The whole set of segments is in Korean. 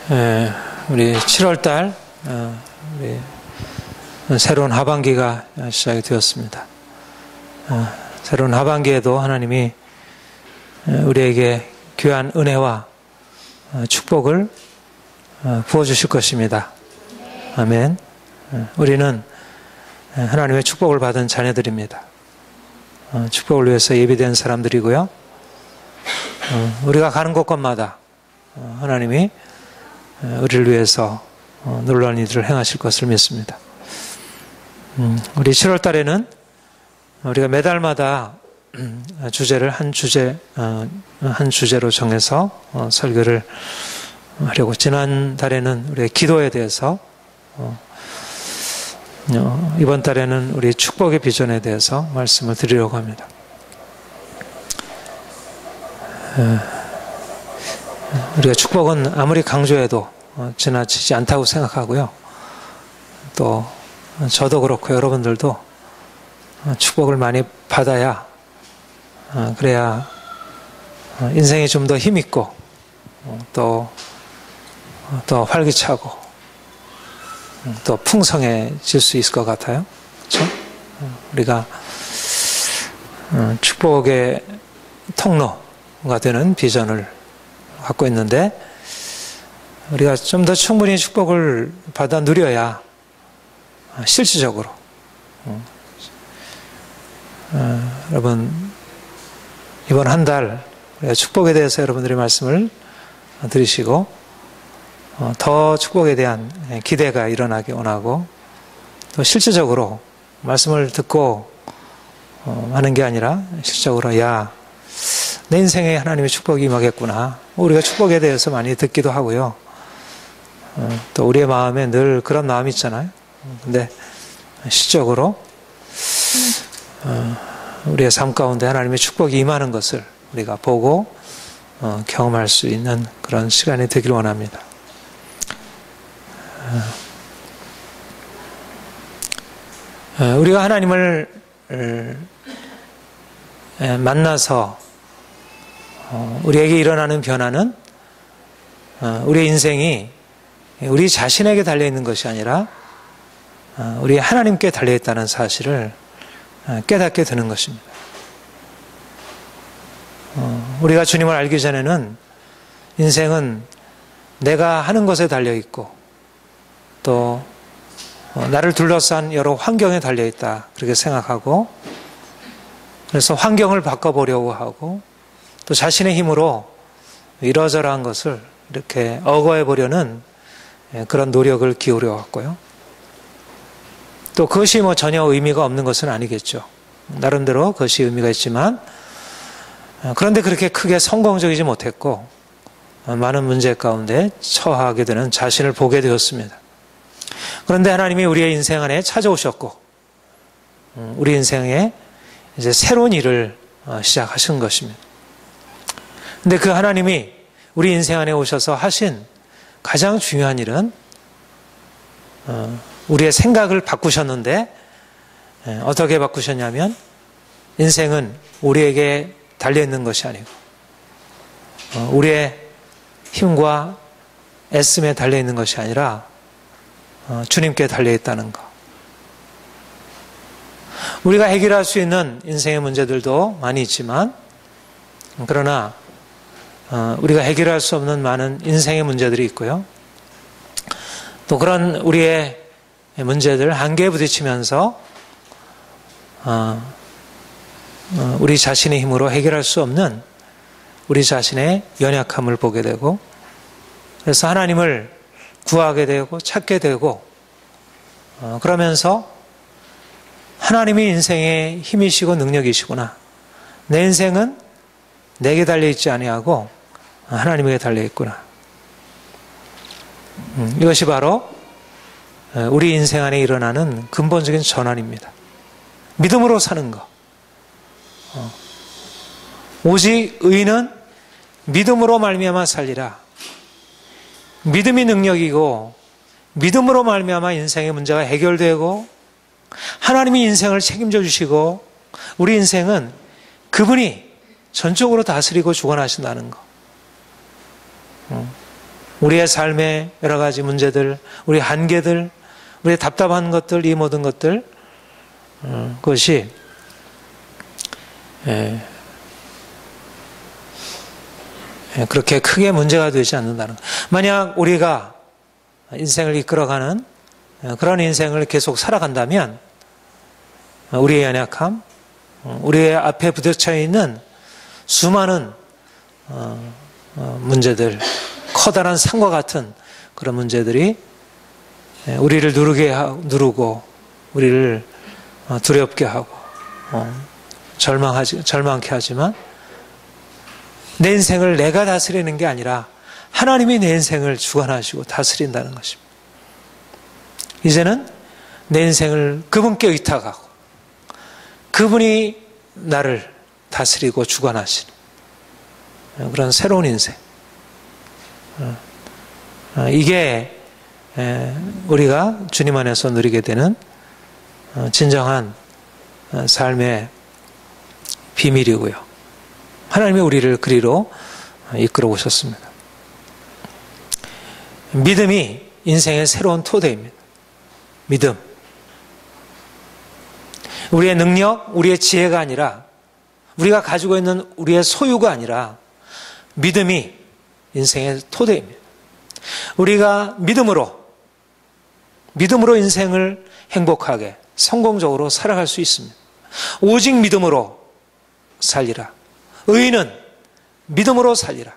우리 7월달 우리 새로운 하반기가 시작이 되었습니다. 새로운 하반기에도 하나님이 우리에게 귀한 은혜와 축복을 부어주실 것입니다. 아멘. 우리는 하나님의 축복을 받은 자녀들입니다. 축복을 위해서 예비된 사람들이고요. 우리가 가는 곳곳마다 하나님이 우리를 위해서 놀라운 일들을 행하실 것을 믿습니다. 우리 7월 달에는 우리가 매달마다 주제를 한 주제로 정해서 설교를 하려고, 지난 달에는 우리의 기도에 대해서, 이번 달에는 우리 축복의 비전에 대해서 말씀을 드리려고 합니다. 우리가 축복은 아무리 강조해도 지나치지 않다고 생각하고요. 또 저도 그렇고 여러분들도 축복을 많이 받아야, 그래야 인생이 좀 더 힘있고 또 활기차고 또 풍성해질 수 있을 것 같아요. 그렇죠? 우리가 축복의 통로가 되는 비전을 갖고 있는데, 우리가 좀 더 충분히 축복을 받아 누려야 실질적으로 여러분, 이번 한 달 축복에 대해서 여러분들이 말씀을 들으시고 더 축복에 대한 기대가 일어나기 원하고, 또 실질적으로 말씀을 듣고 하는 게 아니라 실질적으로 야, 내 인생에 하나님의 축복이 임하겠구나. 우리가 축복에 대해서 많이 듣기도 하고요. 또 우리의 마음에 늘 그런 마음이 있잖아요. 근데 실적으로 우리의 삶 가운데 하나님의 축복이 임하는 것을 우리가 보고 경험할 수 있는 그런 시간이 되길 원합니다. 우리가 하나님을 만나서 우리에게 일어나는 변화는 우리의 인생이 우리 자신에게 달려있는 것이 아니라 우리 하나님께 달려있다는 사실을 깨닫게 되는 것입니다. 우리가 주님을 알기 전에는 인생은 내가 하는 것에 달려있고 또 나를 둘러싼 여러 환경에 달려있다, 그렇게 생각하고, 그래서 환경을 바꿔보려고 하고 또 자신의 힘으로 이러저러한 것을 이렇게 억어해보려는 그런 노력을 기울여 왔고요. 또 그것이 전혀 의미가 없는 것은 아니겠죠. 나름대로 그것이 의미가 있지만, 그런데 그렇게 크게 성공적이지 못했고 많은 문제 가운데 처하게 되는 자신을 보게 되었습니다. 그런데 하나님이 우리의 인생 안에 찾아오셨고 우리 인생에 이제 새로운 일을 시작하신 것입니다. 근데 그 하나님이 우리 인생 안에 오셔서 하신 가장 중요한 일은 우리의 생각을 바꾸셨는데, 어떻게 바꾸셨냐면 인생은 우리에게 달려있는 것이 아니고 우리의 힘과 애씀에 달려있는 것이 아니라 주님께 달려있다는 것. 우리가 해결할 수 있는 인생의 문제들도 많이 있지만, 그러나 우리가 해결할 수 없는 많은 인생의 문제들이 있고요. 또 그런 우리의 문제들 한계에 부딪히면서 우리 자신의 힘으로 해결할 수 없는 우리 자신의 연약함을 보게 되고, 그래서 하나님을 구하게 되고 찾게 되고, 그러면서 하나님이 인생의 힘이시고 능력이시구나, 내 인생은 내게 달려있지 아니하고 하나님에게 달려있구나. 이것이 바로 우리 인생 안에 일어나는 근본적인 전환입니다. 믿음으로 사는 것. 오직 의인은 믿음으로 말미암아 살리라. 믿음이 능력이고 믿음으로 말미암아 인생의 문제가 해결되고 하나님이 인생을 책임져 주시고 우리 인생은 그분이 전적으로 다스리고 주관하신다는 것. 우리의 삶의 여러 가지 문제들, 우리의 한계들, 우리의 답답한 것들, 이 모든 것들, 그것이 그렇게 크게 문제가 되지 않는다는 것. 만약 우리가 인생을 이끌어가는 그런 인생을 계속 살아간다면 우리의 연약함, 우리의 앞에 부딪혀 있는 수많은 문제들, 커다란 산과 같은 그런 문제들이 우리를 누르고 우리를 두렵게 하고 절망케 하지만 내 인생을 내가 다스리는 게 아니라 하나님이 내 인생을 주관하시고 다스린다는 것입니다. 이제는 내 인생을 그분께 의탁하고 그분이 나를 다스리고 주관하시는 그런 새로운 인생. 이게 우리가 주님 안에서 누리게 되는 진정한 삶의 비밀이고요. 하나님이 우리를 그리로 이끌어 오셨습니다. 믿음이 인생의 새로운 토대입니다. 믿음. 우리의 능력, 우리의 지혜가 아니라 우리가 가지고 있는 우리의 소유가 아니라 믿음이 인생의 토대입니다. 우리가 믿음으로 인생을 행복하게 성공적으로 살아갈 수 있습니다. 오직 믿음으로 살리라. 의인은 믿음으로 살리라.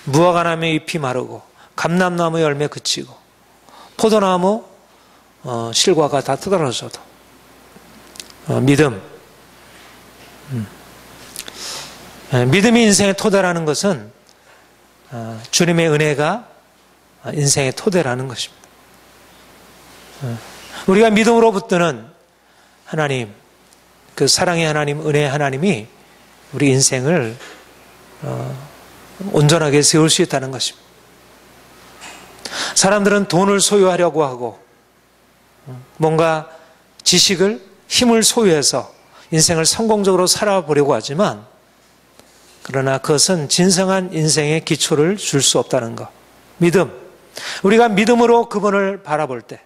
무화과나무 잎이 마르고 감람나무 열매 그치고 포도나무 실과가 다 떨어져도 믿음이 인생의 토대라는 것은 주님의 은혜가 인생의 토대라는 것입니다. 우리가 믿음으로 붙드는 하나님, 그 사랑의 하나님, 은혜의 하나님이 우리 인생을 온전하게 세울 수 있다는 것입니다. 사람들은 돈을 소유하려고 하고 뭔가 지식을, 힘을 소유해서 인생을 성공적으로 살아보려고 하지만 그러나 그것은 진정한 인생의 기초를 줄 수 없다는 것. 믿음. 우리가 믿음으로 그분을 바라볼 때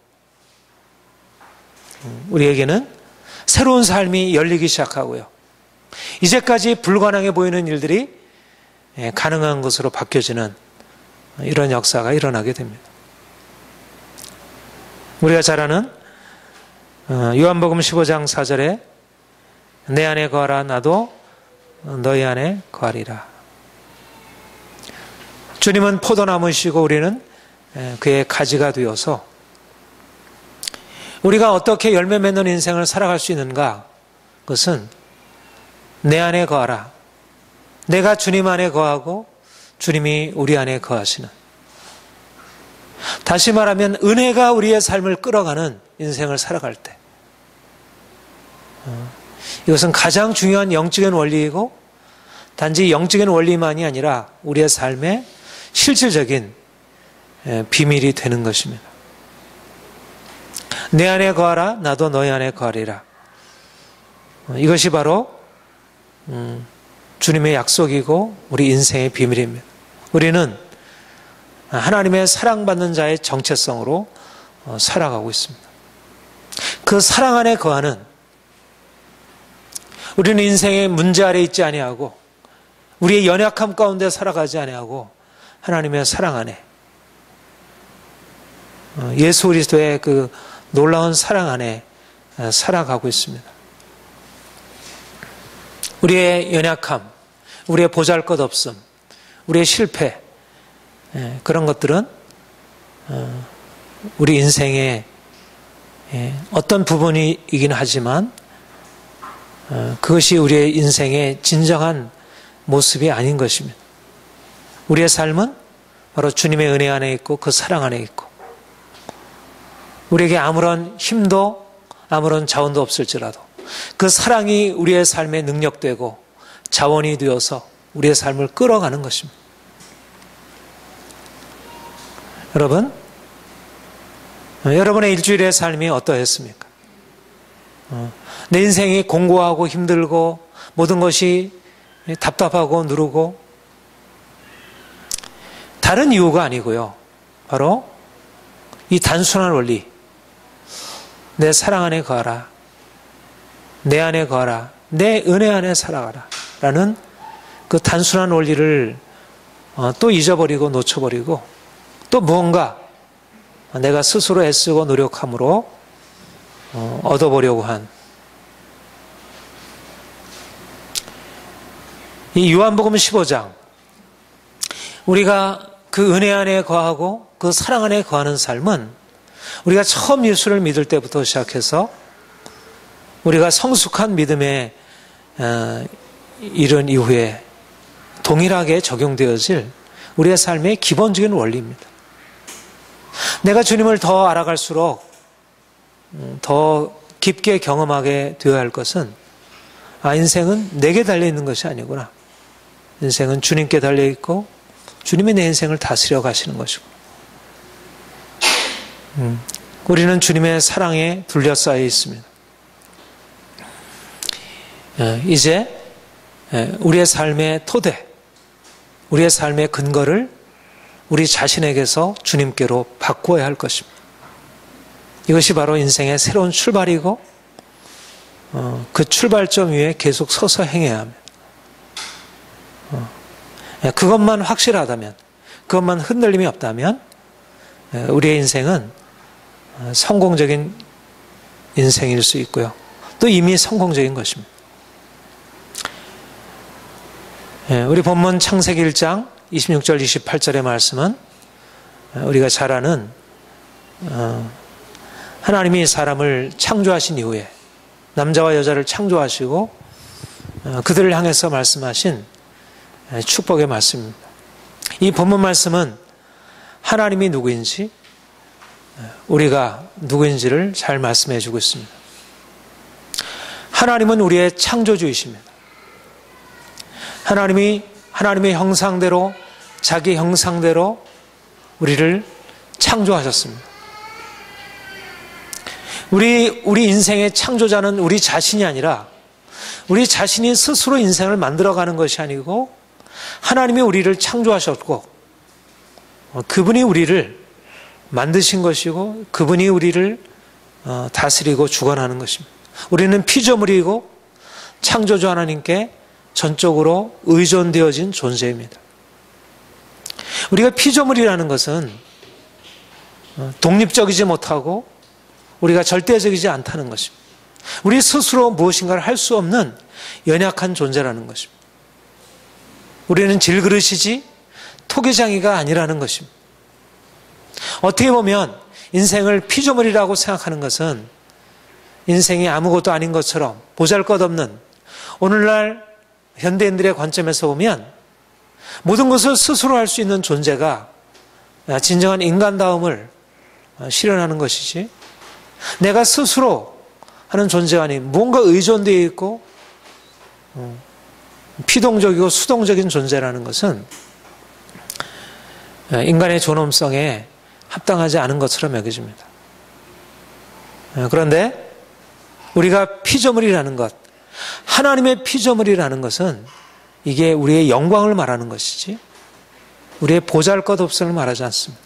우리에게는 새로운 삶이 열리기 시작하고요. 이제까지 불가능해 보이는 일들이 가능한 것으로 바뀌어지는 이런 역사가 일어나게 됩니다. 우리가 잘 아는 요한복음 15장 4절에 내 안에 거하라 나도 너희 안에 거하리라. 주님은 포도나무이시고 우리는 그의 가지가 되어서 우리가 어떻게 열매 맺는 인생을 살아갈 수 있는가? 그것은 내 안에 거하라. 내가 주님 안에 거하고 주님이 우리 안에 거하시는. 다시 말하면 은혜가 우리의 삶을 끌어가는 인생을 살아갈 때 이것은 가장 중요한 영적인 원리이고 단지 영적인 원리만이 아니라 우리의 삶의 실질적인 비밀이 되는 것입니다. 내 안에 거하라 나도 너희 안에 거하리라. 이것이 바로 주님의 약속이고 우리 인생의 비밀입니다. 우리는 하나님의 사랑받는 자의 정체성으로 살아가고 있습니다. 그 사랑 안에 거하는 우리는 인생의 문제 아래 있지 아니하고 우리의 연약함 가운데 살아가지 아니하고 하나님의 사랑 안에 예수 그리스도의 그 놀라운 사랑 안에 살아가고 있습니다. 우리의 연약함, 우리의 보잘것없음, 우리의 실패 그런 것들은 우리 인생의 어떤 부분이긴 하지만 그것이 우리의 인생의 진정한 모습이 아닌 것입니다. 우리의 삶은 바로 주님의 은혜 안에 있고 그 사랑 안에 있고 우리에게 아무런 힘도 아무런 자원도 없을지라도 그 사랑이 우리의 삶의 능력되고 자원이 되어서 우리의 삶을 끌어가는 것입니다. 여러분의 일주일의 삶이 어떠했습니까? 내 인생이 공고하고 힘들고 모든 것이 답답하고 누르고 다른 이유가 아니고요. 바로 이 단순한 원리, 내 사랑 안에 거하라, 내 안에 거하라, 내 은혜 안에 살아가라 라는 그 단순한 원리를 또 잊어버리고 놓쳐버리고 또 무언가 내가 스스로 애쓰고 노력함으로 얻어보려고 한 이 요한복음 15장, 우리가 그 은혜 안에 거하고 그 사랑 안에 거하는 삶은 우리가 처음 예수를 믿을 때부터 시작해서 우리가 성숙한 믿음에 이른 이후에 동일하게 적용되어질 우리의 삶의 기본적인 원리입니다. 내가 주님을 더 알아갈수록 더 깊게 경험하게 되어야 할 것은 인생은 내게 달려있는 것이 아니구나. 인생은 주님께 달려있고 주님이 내 인생을 다스려 가시는 것이고 우리는 주님의 사랑에 둘러싸여 있습니다. 이제 우리의 삶의 토대, 우리의 삶의 근거를 우리 자신에게서 주님께로 바꾸어야 할 것입니다. 이것이 바로 인생의 새로운 출발이고 그 출발점 위에 계속 서서 행해야 합니다. 그것만 확실하다면, 그것만 흔들림이 없다면 우리의 인생은 성공적인 인생일 수 있고요. 또 이미 성공적인 것입니다. 우리 본문 창세기 1장 26절 28절의 말씀은 우리가 잘 아는 하나님이 사람을 창조하신 이후에 남자와 여자를 창조하시고 그들을 향해서 말씀하신 축복의 말씀입니다. 이 본문 말씀은 하나님이 누구인지 우리가 누구인지를 잘 말씀해 주고 있습니다. 하나님은 우리의 창조주이십니다. 하나님이 하나님의 형상대로 자기 형상대로 우리를 창조하셨습니다. 우리 인생의 창조자는 우리 자신이 아니라 우리 자신이 스스로 인생을 만들어가는 것이 아니고 하나님이 우리를 창조하셨고 그분이 우리를 만드신 것이고 그분이 우리를 다스리고 주관하는 것입니다. 우리는 피조물이고 창조주 하나님께 전적으로 의존되어진 존재입니다. 우리가 피조물이라는 것은 독립적이지 못하고 우리가 절대적이지 않다는 것입니다. 우리 스스로 무엇인가를 할 수 없는 연약한 존재라는 것입니다. 우리는 질그릇이지 토기장이가 아니라는 것입니다. 어떻게 보면 인생을 피조물이라고 생각하는 것은 인생이 아무것도 아닌 것처럼 보잘것없는 오늘날 현대인들의 관점에서 보면 모든 것을 스스로 할 수 있는 존재가 진정한 인간다움을 실현하는 것이지 내가 스스로 하는 존재가 아닌 무언가 의존되어 있고 피동적이고 수동적인 존재라는 것은 인간의 존엄성에 합당하지 않은 것처럼 여겨집니다. 그런데 우리가 피조물이라는 것, 하나님의 피조물이라는 것은 이게 우리의 영광을 말하는 것이지 우리의 보잘것없음을 말하지 않습니다.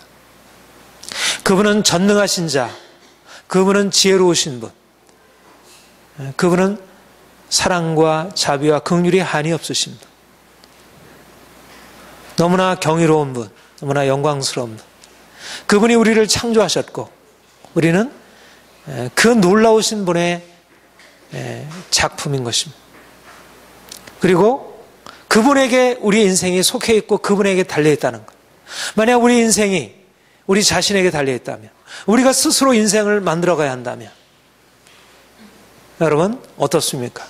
그분은 전능하신 자, 그분은 지혜로우신 분, 그분은 사랑과 자비와 긍휼이 한이 없으신 분, 너무나 경이로운 분, 너무나 영광스러운 분, 그분이 우리를 창조하셨고 우리는 그 놀라우신 분의 작품인 것입니다. 그리고 그분에게 우리 인생이 속해 있고 그분에게 달려있다는 것. 만약 우리 인생이 우리 자신에게 달려있다면, 우리가 스스로 인생을 만들어가야 한다면 여러분 어떻습니까?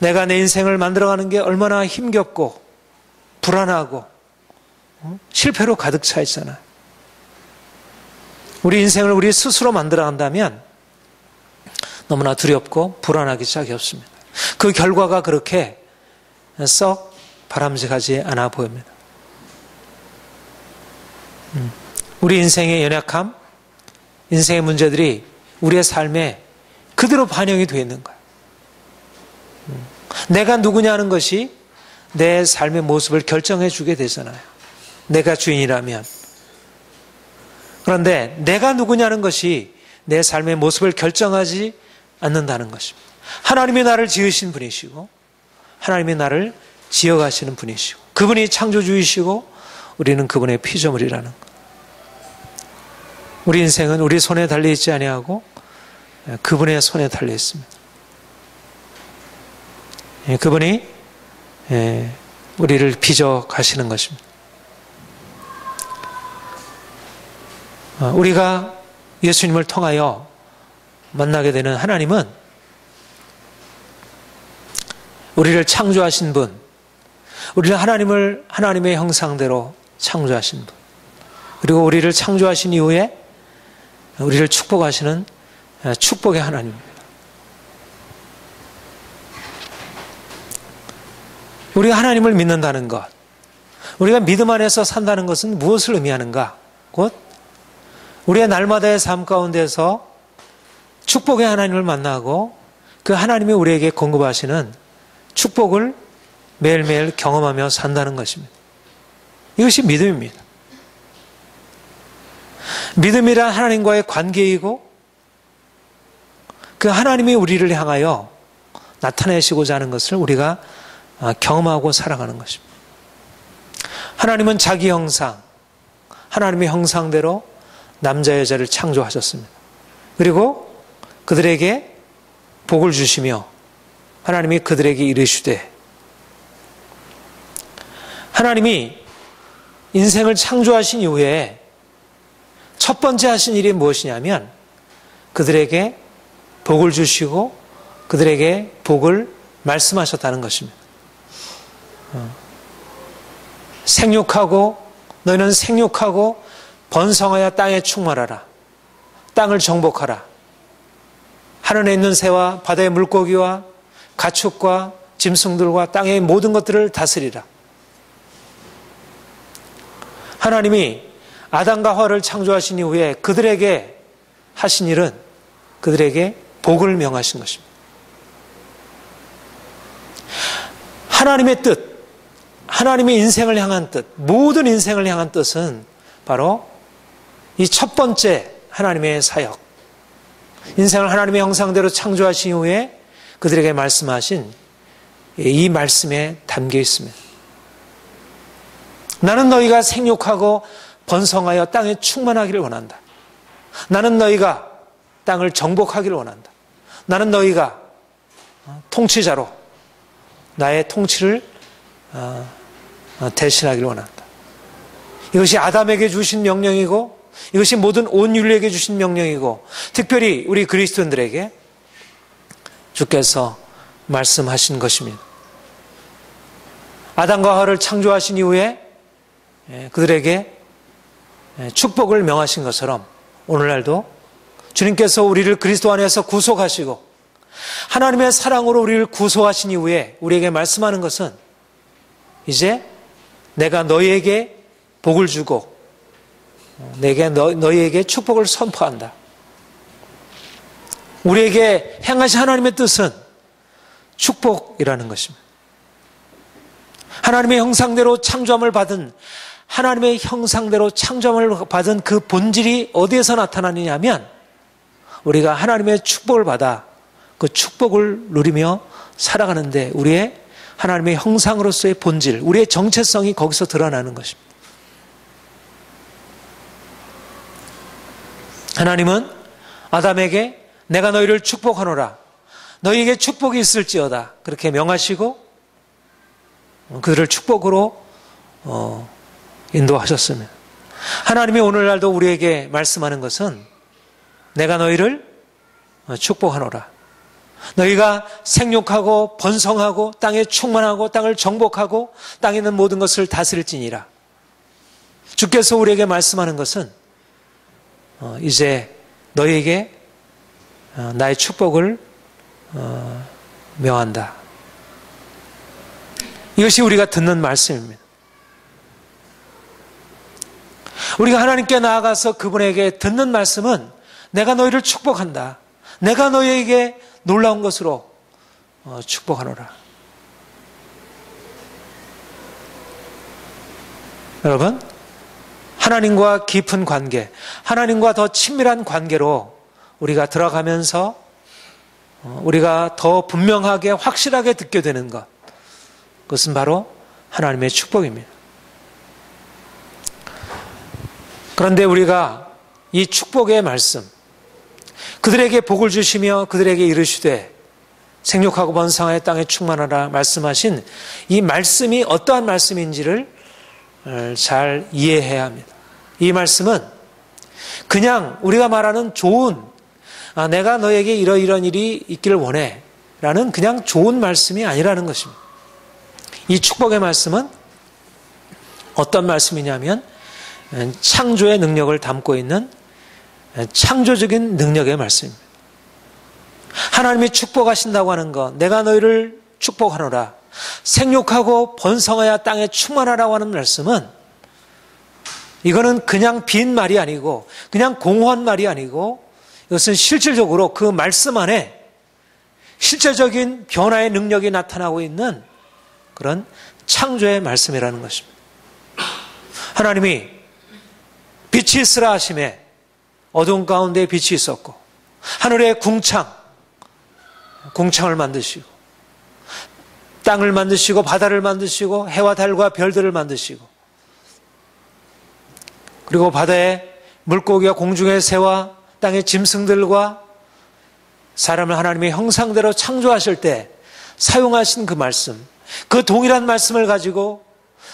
내가 내 인생을 만들어가는 게 얼마나 힘겹고 불안하고 실패로 가득 차 있잖아요. 우리 인생을 우리 스스로 만들어간다면 너무나 두렵고 불안하기 짝이 없습니다. 그 결과가 그렇게 썩 바람직하지 않아 보입니다. 우리 인생의 연약함, 인생의 문제들이 우리의 삶에 그대로 반영이 되어 있는 거예요. 내가 누구냐는 것이 내 삶의 모습을 결정해 주게 되잖아요. 내가 주인이라면. 그런데 내가 누구냐는 것이 내 삶의 모습을 결정하지 않는다는 것입니다. 하나님이 나를 지으신 분이시고 하나님이 나를 지어가시는 분이시고 그분이 창조주이시고 우리는 그분의 피조물이라는 것. 우리 인생은 우리 손에 달려있지 아니하고 그분의 손에 달려있습니다. 그분이 우리를 빚어가시는 것입니다. 우리가 예수님을 통하여 만나게 되는 하나님은 우리를 창조하신 분, 우리를 하나님의 형상대로 창조하신 분, 그리고 우리를 창조하신 이후에 우리를 축복하시는 축복의 하나님입니다. 우리가 하나님을 믿는다는 것, 우리가 믿음 안에서 산다는 것은 무엇을 의미하는가? 곧 우리의 날마다의 삶 가운데서 축복의 하나님을 만나고 그 하나님이 우리에게 공급하시는 축복을 매일매일 경험하며 산다는 것입니다. 이것이 믿음입니다. 믿음이란 하나님과의 관계이고 그 하나님이 우리를 향하여 나타내시고자 하는 것을 우리가 경험하고 살아가는 것입니다. 하나님은 자기 형상, 하나님의 형상대로 남자 여자를 창조하셨습니다. 그리고 그들에게 복을 주시며 하나님이 그들에게 이르시되, 하나님이 인생을 창조하신 이후에 첫 번째 하신 일이 무엇이냐면 그들에게 복을 주시고 그들에게 복을 말씀하셨다는 것입니다. 너희는 생육하고 번성하여 땅에 충만하라. 땅을 정복하라. 하늘에 있는 새와 바다의 물고기와 가축과 짐승들과 땅의 모든 것들을 다스리라. 하나님이 아담과 하와를 창조하신 이후에 그들에게 하신 일은 그들에게 복을 명하신 것입니다. 하나님의 뜻, 하나님의 인생을 향한 뜻, 모든 인생을 향한 뜻은 바로 이 첫 번째 하나님의 사역, 인생을 하나님의 형상대로 창조하신 이후에 그들에게 말씀하신 이 말씀에 담겨 있습니다. 나는 너희가 생육하고 번성하여 땅에 충만하기를 원한다. 나는 너희가 땅을 정복하기를 원한다. 나는 너희가 통치자로 나의 통치를 대신하기를 원한다. 이것이 아담에게 주신 명령이고 이것이 모든 온 인류에게 주신 명령이고 특별히 우리 그리스도인들에게 주께서 말씀하신 것입니다. 아담과 하와를 창조하신 이후에 그들에게 축복을 명하신 것처럼 오늘날도 주님께서 우리를 그리스도 안에서 구속하시고 하나님의 사랑으로 우리를 구속하신 이후에 우리에게 말씀하는 것은 이제 내가 너희에게 복을 주고 너희에게 축복을 선포한다. 우리에게 행하신 하나님의 뜻은 축복이라는 것입니다. 하나님의 형상대로 창조함을 받은 하나님의 형상대로 창조함을 받은 그 본질이 어디에서 나타나느냐 하면 우리가 하나님의 축복을 받아 그 축복을 누리며 살아가는데 우리의 하나님의 형상으로서의 본질, 우리의 정체성이 거기서 드러나는 것입니다. 하나님은 아담에게 내가 너희를 축복하노라. 너희에게 축복이 있을지어다. 그렇게 명하시고 그들을 축복으로 인도하셨습니다. 하나님이 오늘날도 우리에게 말씀하는 것은 내가 너희를 축복하노라. 너희가 생육하고 번성하고 땅에 충만하고 땅을 정복하고 땅에 있는 모든 것을 다스릴지니라. 주께서 우리에게 말씀하는 것은 이제 너희에게 나의 축복을 명한다. 이것이 우리가 듣는 말씀입니다. 우리가 하나님께 나아가서 그분에게 듣는 말씀은 내가 너희를 축복한다. 내가 너희에게 놀라운 것으로 축복하노라. 여러분, 하나님과 깊은 관계, 하나님과 더 친밀한 관계로 우리가 들어가면서 우리가 더 분명하게 확실하게 듣게 되는 것, 그것은 바로 하나님의 축복입니다. 그런데 우리가 이 축복의 말씀, 그들에게 복을 주시며 그들에게 이르시되 생육하고 번성하여 땅에 충만하라 말씀하신 이 말씀이 어떠한 말씀인지를 잘 이해해야 합니다. 이 말씀은 그냥 우리가 말하는 좋은, 내가 너에게 이러이러한 일이 있기를 원해 라는 그냥 좋은 말씀이 아니라는 것입니다. 이 축복의 말씀은 어떤 말씀이냐면 창조의 능력을 담고 있는 창조적인 능력의 말씀입니다. 하나님이 축복하신다고 하는 것, 내가 너희를 축복하노라, 생육하고 번성하여 땅에 충만하라고 하는 말씀은, 이거는 그냥 빈 말이 아니고 그냥 공허한 말이 아니고, 이것은 실질적으로 그 말씀 안에 실제적인 변화의 능력이 나타나고 있는 그런 창조의 말씀이라는 것입니다. 하나님이 빛이 있으라 하심에 어두운 가운데 빛이 있었고, 하늘에 궁창을 만드시고, 땅을 만드시고, 바다를 만드시고, 해와 달과 별들을 만드시고, 그리고 바다의 물고기와 공중의 새와 땅의 짐승들과 사람을 하나님의 형상대로 창조하실 때 사용하신 그 말씀, 그 동일한 말씀을 가지고,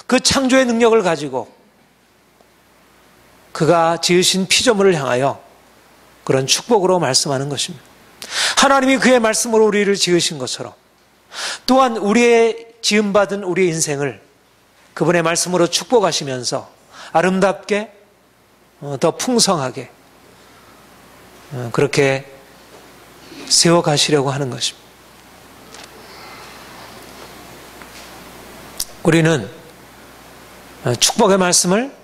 그 창조의 능력을 가지고 그가 지으신 피조물을 향하여 그런 축복으로 말씀하는 것입니다. 하나님이 그의 말씀으로 우리를 지으신 것처럼 또한 우리의 지음받은 우리의 인생을 그분의 말씀으로 축복하시면서 아름답게, 더 풍성하게 그렇게 세워가시려고 하는 것입니다. 우리는 축복의 말씀을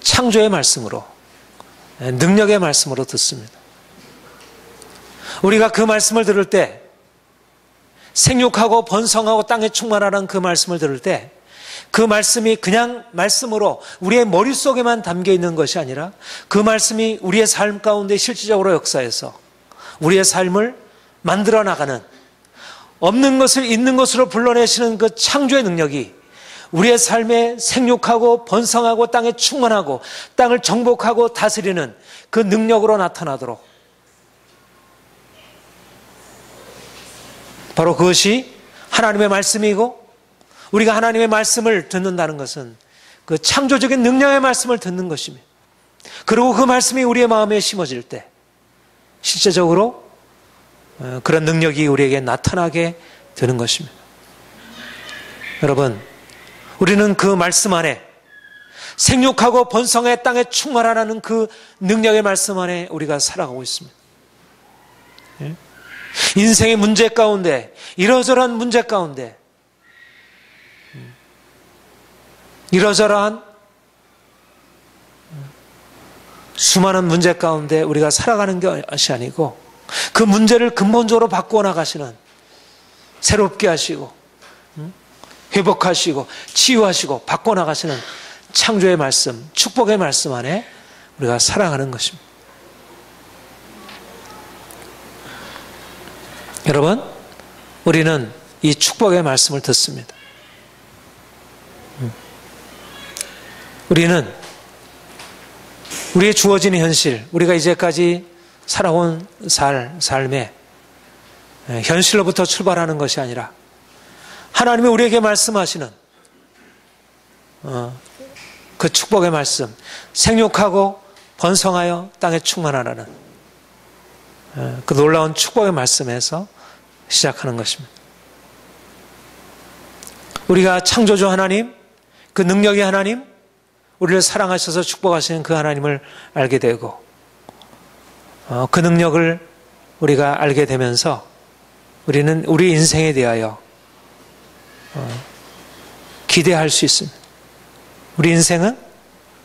창조의 말씀으로, 능력의 말씀으로 듣습니다. 우리가 그 말씀을 들을 때, 생육하고 번성하고 땅에 충만하라는 그 말씀을 들을 때, 그 말씀이 그냥 말씀으로 우리의 머릿속에만 담겨 있는 것이 아니라 그 말씀이 우리의 삶 가운데 실질적으로 역사해서 우리의 삶을 만들어 나가는, 없는 것을 있는 것으로 불러내시는 그 창조의 능력이 우리의 삶에 생육하고 번성하고 땅에 충만하고 땅을 정복하고 다스리는 그 능력으로 나타나도록, 바로 그것이 하나님의 말씀이고, 우리가 하나님의 말씀을 듣는다는 것은 그 창조적인 능력의 말씀을 듣는 것입니다. 그리고 그 말씀이 우리의 마음에 심어질 때 실제적으로 그런 능력이 우리에게 나타나게 되는 것입니다. 여러분, 우리는 그 말씀 안에, 생육하고 번성의 땅에 충만하라는 그 능력의 말씀 안에 우리가 살아가고 있습니다. 인생의 문제 가운데, 이러저러한 문제 가운데, 이러저러한 수많은 문제 가운데 우리가 살아가는 것이 아니고, 그 문제를 근본적으로 바꾸어 나가시는, 새롭게 하시고 회복하시고 치유하시고 바꿔나가시는 창조의 말씀, 축복의 말씀 안에 우리가 살아가는 것입니다. 여러분, 우리는 이 축복의 말씀을 듣습니다. 우리는 우리의 주어진 현실, 우리가 이제까지 살아온 삶의 현실로부터 출발하는 것이 아니라 하나님이 우리에게 말씀하시는 그 축복의 말씀, 생육하고 번성하여 땅에 충만하라는 그 놀라운 축복의 말씀에서 시작하는 것입니다. 우리가 창조주 하나님, 그 능력의 하나님, 우리를 사랑하셔서 축복하시는 그 하나님을 알게 되고, 그 능력을 우리가 알게 되면서 우리는 우리 인생에 대하여 기대할 수 있습니다. 우리 인생은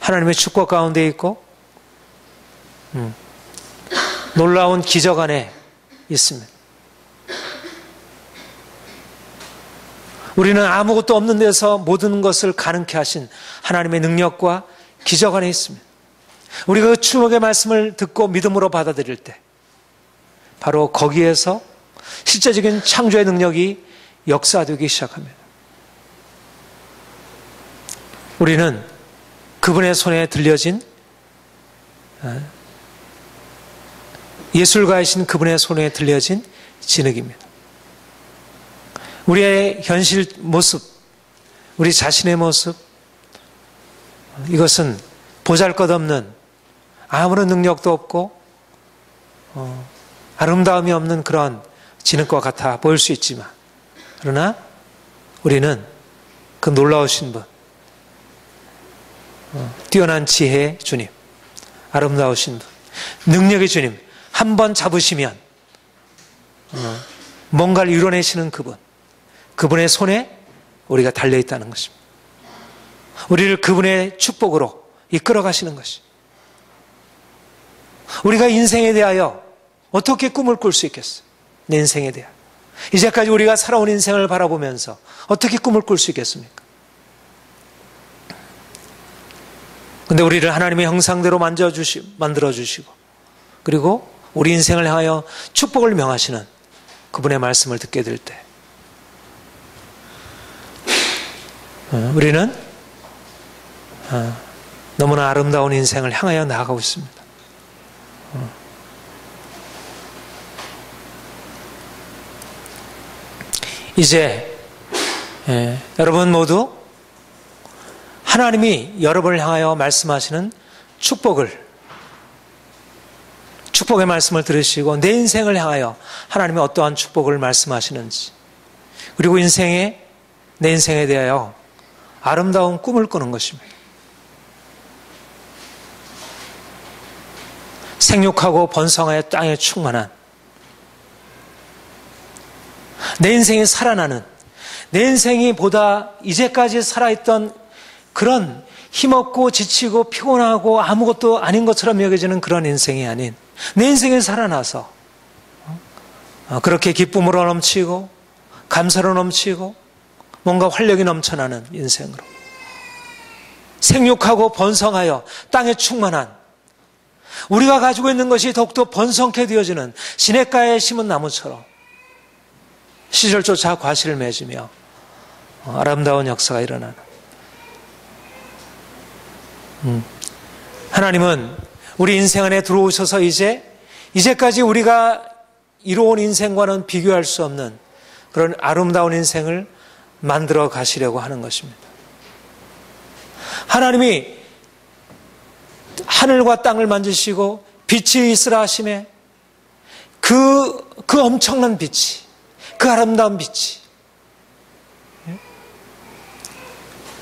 하나님의 축복 가운데 있고 놀라운 기적 안에 있습니다. 우리는 아무것도 없는 데서 모든 것을 가능케 하신 하나님의 능력과 기적 안에 있습니다. 우리가 그 축복의 말씀을 듣고 믿음으로 받아들일 때 바로 거기에서 실제적인 창조의 능력이 역사되기 시작합니다. 우리는 그분의 손에 들려진 예술가이신 그분의 손에 들려진 진흙입니다. 우리의 현실 모습, 우리 자신의 모습, 이것은 보잘것없는 아무런 능력도 없고 아름다움이 없는 그런 진흙과 같아 보일 수 있지만, 그러나 우리는 그 놀라우신 분, 뛰어난 지혜의 주님, 아름다우신 분, 능력의 주님, 한번 잡으시면 뭔가를 이뤄내시는 그분의 손에 우리가 달려있다는 것입니다. 우리를 그분의 축복으로 이끌어 가시는 것이, 우리가 인생에 대하여 어떻게 꿈을 꿀 수 있겠어요? 내 인생에 대하여 이제까지 우리가 살아온 인생을 바라보면서 어떻게 꿈을 꿀 수 있겠습니까? 근데 우리를 하나님의 형상대로 만들어주시고 그리고 우리 인생을 향하여 축복을 명하시는 그분의 말씀을 듣게 될 때 우리는 너무나 아름다운 인생을 향하여 나아가고 있습니다. 이제 여러분 모두 하나님이 여러분을 향하여 말씀하시는 축복의 말씀을 들으시고 내 인생을 향하여 하나님이 어떠한 축복을 말씀하시는지, 그리고 내 인생에 대하여 아름다운 꿈을 꾸는 것입니다. 생육하고 번성하여 땅에 충만한, 내 인생이 살아나는, 내 인생이 보다 이제까지 살아있던 그런 힘없고 지치고 피곤하고 아무것도 아닌 것처럼 여겨지는 그런 인생이 아닌, 내 인생에 살아나서 그렇게 기쁨으로 넘치고 감사로 넘치고 뭔가 활력이 넘쳐나는 인생으로, 생육하고 번성하여 땅에 충만한, 우리가 가지고 있는 것이 더욱더 번성케 되어지는 시냇가에 심은 나무처럼 시절조차 과실을 맺으며 아름다운 역사가 일어나는, 하나님은 우리 인생 안에 들어오셔서 이제까지 우리가 이루어온 인생과는 비교할 수 없는 그런 아름다운 인생을 만들어 가시려고 하는 것입니다. 하나님이 하늘과 땅을 만드시고 빛이 있으라 하심에 그 엄청난 빛이, 그 아름다운 빛이,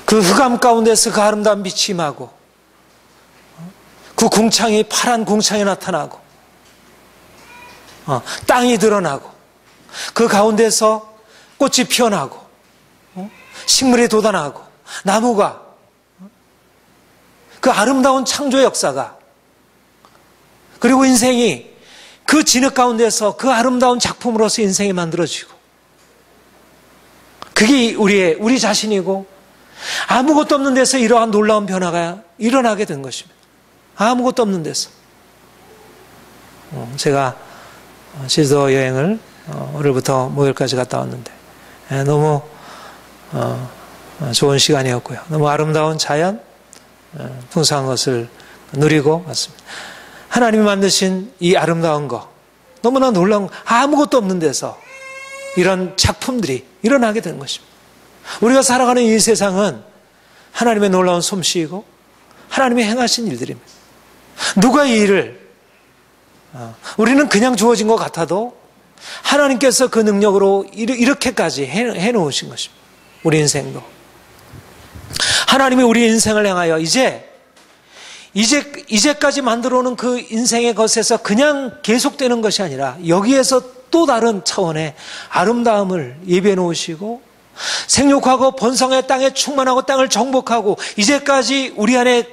그 흑암 가운데서 그 아름다운 빛이 임하고 그 궁창이 파란 궁창이 나타나고 땅이 드러나고 그 가운데서 꽃이 피어나고 식물이 돋아나고 나무가, 그 아름다운 창조의 역사가, 그리고 인생이 그 진흙 가운데서 그 아름다운 작품으로서 인생이 만들어지고, 그게 우리 자신이고 아무것도 없는 데서 이러한 놀라운 변화가 일어나게 된 것입니다. 아무것도 없는 데서. 제가 제주도 여행을 오늘부터 목요일까지 갔다 왔는데 너무 좋은 시간이었고요. 너무 아름다운 자연, 풍성한 것을 누리고 왔습니다. 하나님이 만드신 이 아름다운 것, 너무나 놀라운 것, 아무것도 없는 데서 이런 작품들이 일어나게 되는 것입니다. 우리가 살아가는 이 세상은 하나님의 놀라운 솜씨이고 하나님이 행하신 일들입니다. 누가 이 일을, 우리는 그냥 주어진 것 같아도 하나님께서 그 능력으로 이렇게까지 해놓으신 것입니다. 우리 인생도. 하나님이 우리 인생을 향하여 이제까지 만들어 오는 그 인생의 것에서 그냥 계속되는 것이 아니라 여기에서 또 다른 차원의 아름다움을 예비해 놓으시고, 생육하고 번성의 땅에 충만하고 땅을 정복하고 이제까지 우리 안에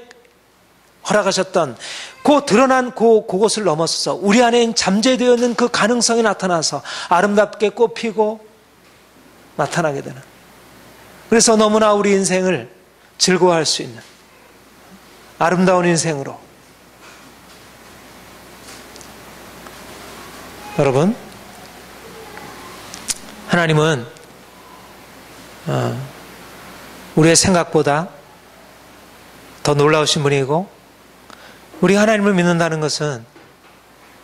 허락하셨던 그 드러난 그곳을 넘어서서 우리 안에 잠재되어 있는 그 가능성이 나타나서 아름답게 꽃피고 나타나게 되는, 그래서 너무나 우리 인생을 즐거워할 수 있는, 아름다운 인생으로. 여러분, 하나님은 우리의 생각보다 더 놀라우신 분이고, 우리가 하나님을 믿는다는 것은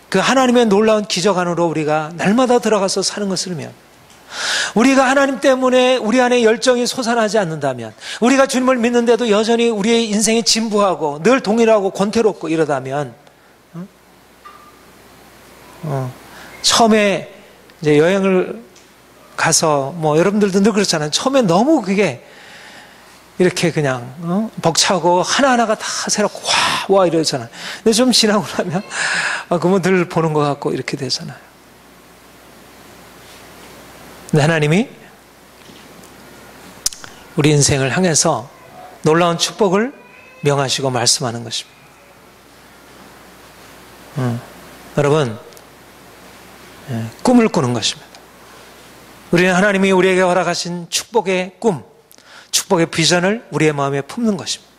그 하나님의 놀라운 기적 안으로 우리가 날마다 들어가서 사는 것을 의미합니다. 우리가 하나님 때문에 우리 안에 열정이 솟아나지 않는다면, 우리가 주님을 믿는데도 여전히 우리의 인생이 진부하고 늘 동일하고 권태롭고 이러다면, 처음에 이제 여행을 가서 여러분들도 늘 그렇잖아요. 처음에 너무 그게 이렇게 그냥 벅차고 하나하나가 다 새롭고 와 이러잖아요. 근데 좀 지나고 나면 그러면 늘 보는 것 같고 이렇게 되잖아요. 근데 하나님이 우리 인생을 향해서 놀라운 축복을 명하시고 말씀하는 것입니다. 여러분, 꿈을 꾸는 것입니다. 우리는 하나님이 우리에게 허락하신 축복의 꿈, 축복의 비전을 우리의 마음에 품는 것입니다.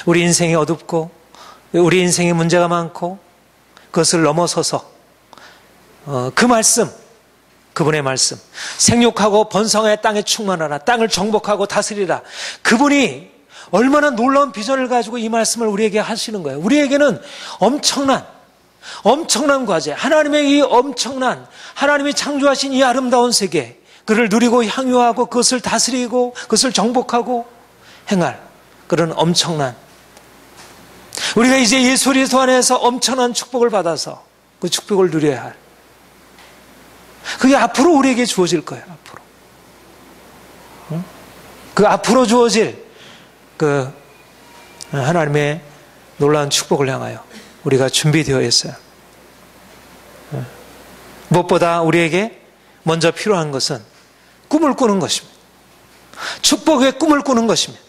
우리 인생이 어둡고 우리 인생에 문제가 많고 그것을 넘어서서 그 말씀, 그분의 말씀, 생육하고 번성하여 땅에 충만하라, 땅을 정복하고 다스리라, 그분이 얼마나 놀라운 비전을 가지고 이 말씀을 우리에게 하시는 거예요. 우리에게는 엄청난 과제, 하나님의 이 엄청난, 하나님이 창조하신 이 아름다운 세계, 그를 누리고 향유하고 그것을 다스리고 그것을 정복하고 행할 그런 엄청난, 우리가 이제 예수 그리스도 안에서 엄청난 축복을 받아서 그 축복을 누려야 할, 그게 앞으로 우리에게 주어질 거예요. 앞으로 그 앞으로 주어질 그 하나님의 놀라운 축복을 향하여 우리가 준비되어 있어요. 무엇보다 우리에게 먼저 필요한 것은 꿈을 꾸는 것입니다. 축복의 꿈을 꾸는 것입니다.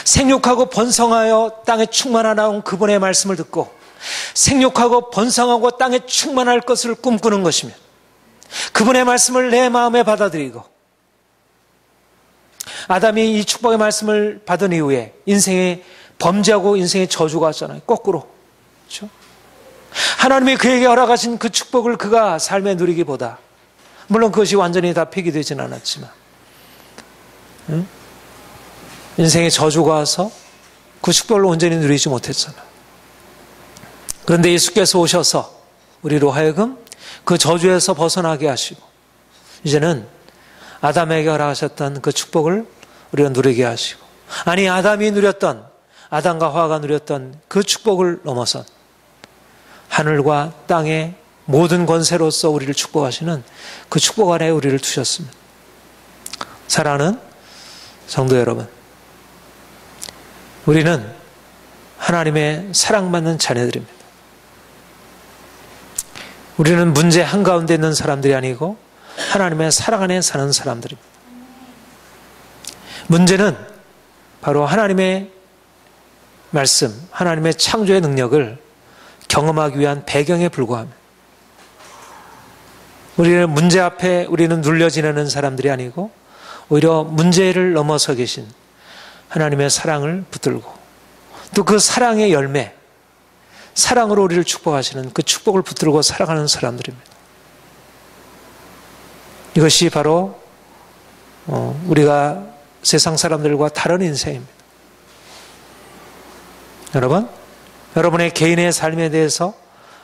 생육하고 번성하여 땅에 충만하나온 그분의 말씀을 듣고 생육하고 번성하고 땅에 충만할 것을 꿈꾸는 것입니다. 그분의 말씀을 내 마음에 받아들이고, 아담이 이 축복의 말씀을 받은 이후에 인생의 범죄하고 인생의 저주가 왔잖아요. 거꾸로. 그렇죠? 하나님이 그에게 허락하신 그 축복을 그가 삶에 누리기보다, 물론 그것이 완전히 다 폐기되지는 않았지만 인생의 저주가 와서 그 축복을 온전히 누리지 못했잖아요. 그런데 예수께서 오셔서 우리로 하여금 그 저주에서 벗어나게 하시고, 이제는 아담에게 허락하셨던 그 축복을 우리가 누리게 하시고, 아니 아담이 누렸던, 아담과 하와가 누렸던 그 축복을 넘어선 하늘과 땅의 모든 권세로서 우리를 축복하시는 그 축복 안에 우리를 두셨습니다. 사랑하는 성도 여러분, 우리는 하나님의 사랑받는 자녀들입니다. 우리는 문제 한가운데 있는 사람들이 아니고 하나님의 사랑 안에 사는 사람들입니다. 문제는 바로 하나님의 말씀, 하나님의 창조의 능력을 경험하기 위한 배경에 불과합니다. 우리는 문제 앞에 우리는 눌려 지내는 사람들이 아니고 오히려 문제를 넘어서 계신 하나님의 사랑을 붙들고, 또 그 사랑의 열매, 사랑으로 우리를 축복하시는 그 축복을 붙들고 살아가는 사람들입니다. 이것이 바로 우리가 세상 사람들과 다른 인생입니다. 여러분, 여러분의 개인의 삶에 대해서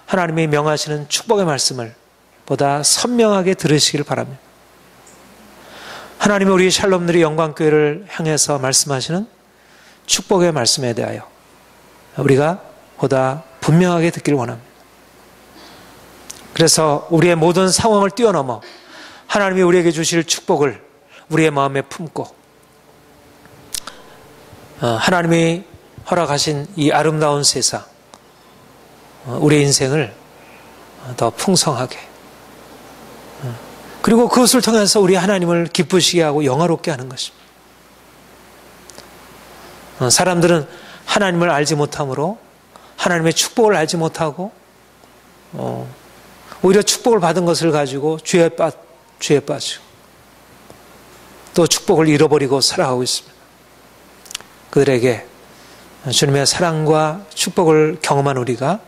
하나님이 명하시는 축복의 말씀을 보다 선명하게 들으시길 바랍니다. 하나님이 우리 샬롬들이 영광교회를 향해서 말씀하시는 축복의 말씀에 대하여 우리가 보다 분명하게 듣기를 원합니다. 그래서 우리의 모든 상황을 뛰어넘어 하나님이 우리에게 주실 축복을 우리의 마음에 품고, 하나님이 허락하신 이 아름다운 세상, 우리의 인생을 더 풍성하게, 그리고 그것을 통해서 우리 하나님을 기쁘시게 하고 영화롭게 하는 것입니다. 사람들은 하나님을 알지 못함으로 하나님의 축복을 알지 못하고 오히려 축복을 받은 것을 가지고 죄에 빠지고 또 축복을 잃어버리고 살아가고 있습니다. 그들에게 주님의 사랑과 축복을 경험한 우리가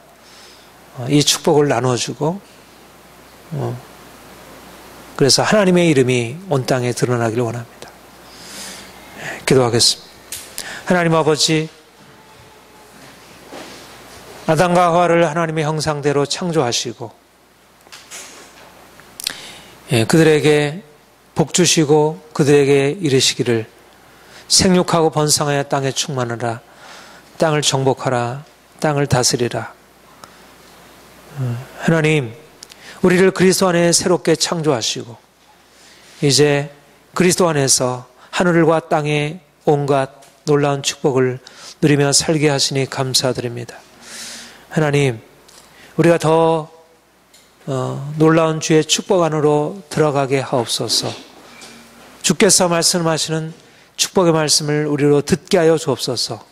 이 축복을 나눠주고 그래서 하나님의 이름이 온 땅에 드러나기를 원합니다. 기도하겠습니다. 하나님 아버지, 아담과 하와를 하나님의 형상대로 창조하시고 그들에게 복 주시고 그들에게 이르시기를 생육하고 번성하여 땅에 충만하라, 땅을 정복하라, 땅을 다스리라. 하나님, 우리를 그리스도 안에 새롭게 창조하시고 이제 그리스도 안에서 하늘과 땅의 온갖 놀라운 축복을 누리며 살게 하시니 감사드립니다. 하나님, 우리가 더 놀라운 주의 축복 안으로 들어가게 하옵소서. 주께서 말씀하시는 축복의 말씀을 우리로 듣게 하여 주옵소서.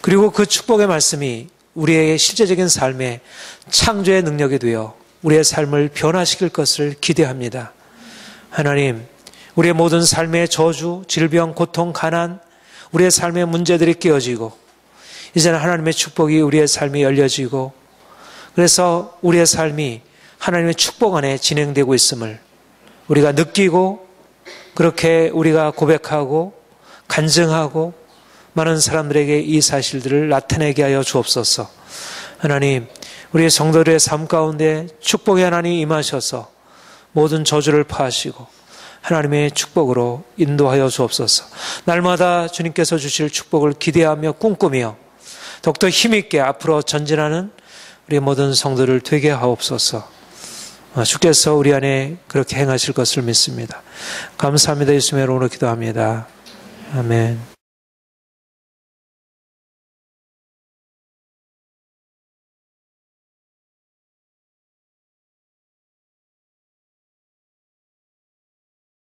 그리고 그 축복의 말씀이 우리의 실제적인 삶에 창조의 능력이 되어 우리의 삶을 변화시킬 것을 기대합니다. 하나님, 우리의 모든 삶의 저주, 질병, 고통, 가난, 우리의 삶의 문제들이 깨어지고 이제는 하나님의 축복이 우리의 삶에 열려지고 그래서 우리의 삶이 하나님의 축복 안에 진행되고 있음을 우리가 느끼고 그렇게 우리가 고백하고 간증하고 많은 사람들에게 이 사실들을 나타내게 하여 주옵소서. 하나님, 우리의 성도들의 삶 가운데 축복의 하나님 임하셔서 모든 저주를 파하시고 하나님의 축복으로 인도하여 주옵소서. 날마다 주님께서 주실 축복을 기대하며 꿈꾸며 더욱더 힘있게 앞으로 전진하는 우리 모든 성도를 되게 하옵소서. 주께서 우리 안에 그렇게 행하실 것을 믿습니다. 감사합니다. 예수님의 이름으로 기도합니다. 아멘.